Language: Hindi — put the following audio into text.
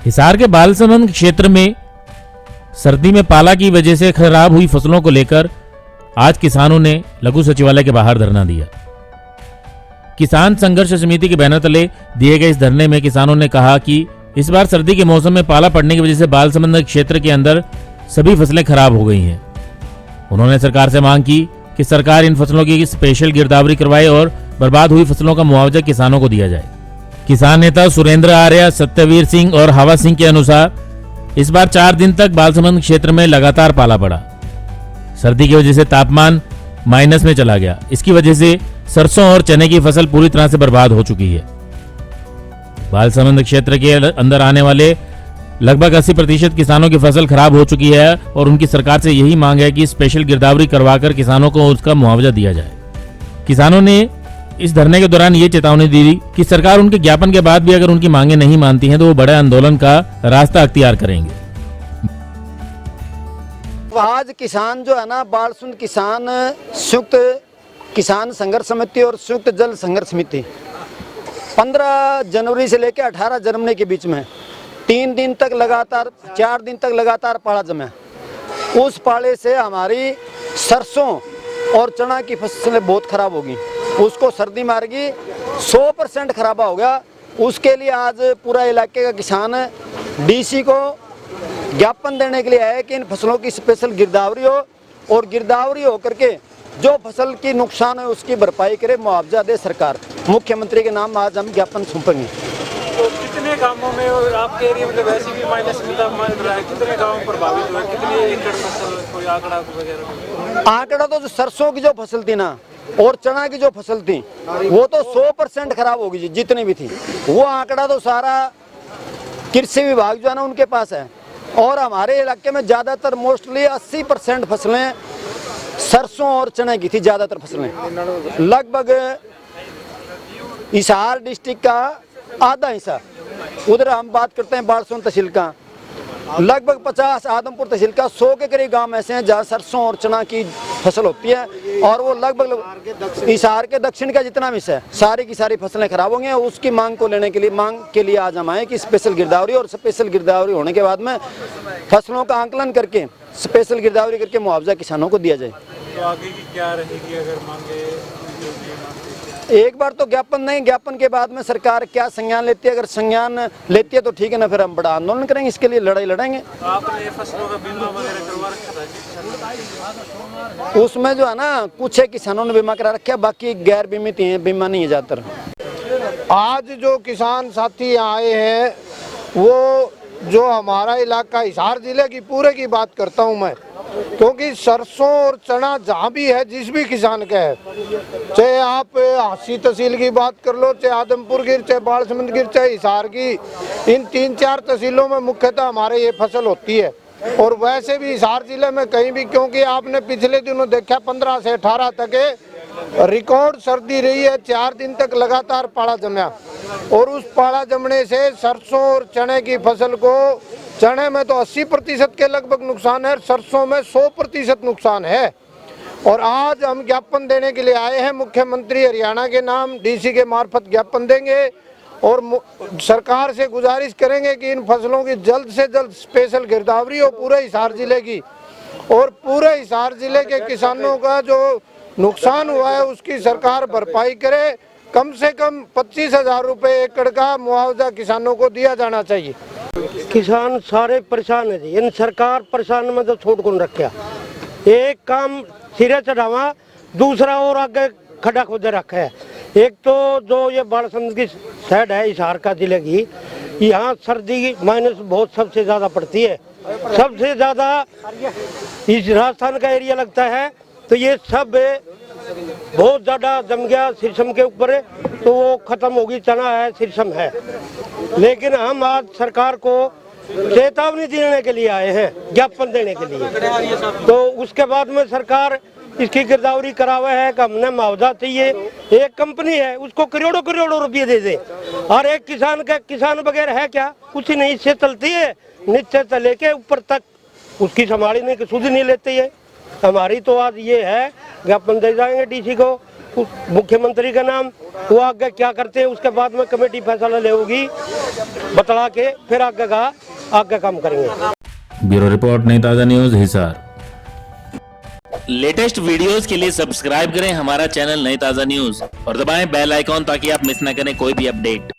हिसार के बालसमंद क्षेत्र में सर्दी में पाला की वजह से खराब हुई फसलों को लेकर आज किसानों ने लघु सचिवालय के बाहर धरना दिया। किसान संघर्ष समिति के बैनर तले दिए गए इस धरने में किसानों ने कहा कि इस बार सर्दी के मौसम में पाला पड़ने की वजह से बालसमंद क्षेत्र के अंदर सभी फसलें खराब हो गई हैं। उन्होंने सरकार से मांग की कि सरकार इन फसलों की स्पेशल गिरदावरी करवाए और बर्बाद हुई फसलों का मुआवजा किसानों को दिया जाए। किसान नेता सुरेंद्र आर्य, सत्यवीर सिंह और हवा सिंह के अनुसार इस बार 4 दिन तक बालसमंद क्षेत्र में लगातार पाला पड़ा। सर्दी की वजह से तापमान माइनस में चला गया। इसकी वजह से सरसों और चने की फसल पूरी तरह से बर्बाद हो चुकी है। बालसमंद क्षेत्र के अंदर आने वाले लगभग 80% किसानों की फसल खराब हो चुकी है और उनकी सरकार से यही मांग है कि स्पेशल गिरदावरी करवाकर किसानों को उसका मुआवजा दिया जाए। किसानों ने इस धरने के दौरान ये चेतावनी दी कि सरकार उनके ज्ञापन के बाद भी अगर उनकी मांगे नहीं मानती हैं तो वो बड़े आंदोलन का रास्ता अख्तियार करेंगे। आज किसान जो है ना, बालसमंद किसान संयुक्त किसान संघर्ष समिति और संयुक्त जल संघर्ष समिति 15 जनवरी से लेकर 18 जनवरी के बीच में 3 दिन तक लगातार 4 दिन तक लगातार पाला जमा। उस पाले से हमारी सरसों और चना की फसलें बहुत खराब होगी। उसको सर्दी मार गई, 100% खराबा हो गया। उसके लिए आज पूरा इलाके का किसान डीसी को ज्ञापन देने के लिए आया कि इन फसलों की स्पेशल गिरदावरी हो और गिरदावरी हो करके जो फसल की नुकसान है उसकी भरपाई करे, मुआवजा दे सरकार। मुख्यमंत्री के नाम आज हम ज्ञापन सौंपेंगे। तो कितने गांवों में और आपके एरिया में वैसे भी माइनस मिल रहा है, कितने गांव प्रभावित हुए, कितने एकड़ फसल, कोई आंकड़ा वगैरह? आंकड़ा तो जो सरसों की जो फसल थी ना और चना की जो फसल थी वो तो 100% खराब होगी जी, जितनी भी थी। वो आंकड़ा तो सारा कृषि विभाग जो है ना उनके पास है। और हमारे इलाके में ज़्यादातर मोस्टली 80% फसलें सरसों और चने की थी। ज़्यादातर फसलें लगभग हिसार डिस्ट्रिक्ट का आधा हिस्सा, उधर हम बात करते हैं बालसमंद तहसील का, लगभग 50 आदमपुर तहसील का 100 के करीब गांव ऐसे हैं जहाँ सरसों और चना की फसल होती है। और वो लगभग हिसार के दक्षिण का जितना भी है सारी की सारी फसलें खराब होंगी। उसकी मांग को लेने के लिए, मांग के लिए आज हम आए कि स्पेशल गिरदावरी, और स्पेशल गिरदावरी होने के बाद में फसलों का आंकलन करके स्पेशल गिरदावरी करके मुआवजा किसानों को दिया जाए। तो आगे की क्या रहेगी अगर मांगे? एक बार तो ज्ञापन नहीं, ज्ञापन के बाद में सरकार क्या संज्ञान लेती है। अगर संज्ञान लेती है तो ठीक है ना, फिर हम बड़ा आंदोलन करेंगे, इसके लिए लड़ाई लड़ेंगे। आपने फसलों का बीमा वगैरह करवा रखा था? उसमें जो है ना कुछ है किसानों ने बीमा करा रखा है, बाकी गैर बीमित हैं, बीमा नहीं है ज़्यादातर। आज जो किसान साथी आए हैं वो जो हमारा इलाका हिसार जिले की पूरे की बात करता हूं मैं, क्योंकि सरसों और चना जहाँ भी है, जिस भी किसान का है, चाहे आप हांसी तहसील की बात कर लो, चाहे आदमपुर गिर, चाहे बालसमंद गिर, चाहे हिसार की, इन 3-4 तहसीलों में मुख्यतः हमारे ये फसल होती है। और वैसे भी हिसार जिले में कहीं भी, क्योंकि आपने पिछले दिनों देखा 15 से 18 तक रिकॉर्ड सर्दी रही है, 4 दिन तक लगातार पाला जमा। और उस पाला जमने से सरसों और चने की फसल को, चने में तो 80% के लगभग नुकसान है, सरसों में 100% नुकसान है। और आज हम ज्ञापन देने के लिए आए हैं, मुख्यमंत्री हरियाणा के नाम डीसी के मार्फत ज्ञापन देंगे और सरकार से गुजारिश करेंगे कि इन फसलों की जल्द से जल्द स्पेशल गिरदावरी हो पूरे हिसार जिले की, और पूरे हिसार जिले के किसानों का जो नुकसान हुआ है उसकी सरकार भरपाई करे। कम से कम 25,000 रुपये एकड़ का मुआवजा किसानों को दिया जाना चाहिए। किसान सारे परेशान है जी, इन सरकार परेशान में तो छोड़ कौन रखा। एक काम सिरे चढ़ावा, दूसरा और आगे खड़ा खोद रखा है। एक तो जो ये बालसमंद की साइड है हिसार का जिले की, यहाँ सर्दी माइनस बहुत सबसे ज़्यादा पड़ती है। सबसे ज़्यादा इस राजस्थान का एरिया लगता है, तो ये सब बहुत ज़्यादा जम गया सिरसम के ऊपर, तो वो ख़त्म होगी। चना है, सिरसम है, लेकिन हम आज सरकार को चेतावनी देने के लिए आए हैं, ज्ञापन देने के लिए। तो उसके बाद में सरकार इसकी गिरदावरी करावे है कि हमने मुआवजा चाहिए। एक कंपनी है उसको करोड़ों करोड़ों रुपये दे दे, और एक किसान का, किसान वगैरह है क्या, कुछ नहीं, इससे चलती है नीचे से लेके ऊपर तक, उसकी संभाली नहीं, सुध नहीं लेती है। हमारी तो आज ये है, ज्ञापन दे जाएंगे डीसी को मुख्यमंत्री का नाम, वो आगे क्या करते हैं उसके बाद में कमेटी फैसला लेगी, बतला के फिर आगे काम करेंगे। ब्यूरो रिपोर्ट नई ताज़ा न्यूज़ हिसार। लेटेस्ट वीडियोस के लिए सब्सक्राइब करें हमारा चैनल नई ताज़ा न्यूज़ और दबाएं बेल आइकॉन ताकि आप मिस न करें कोई भी अपडेट।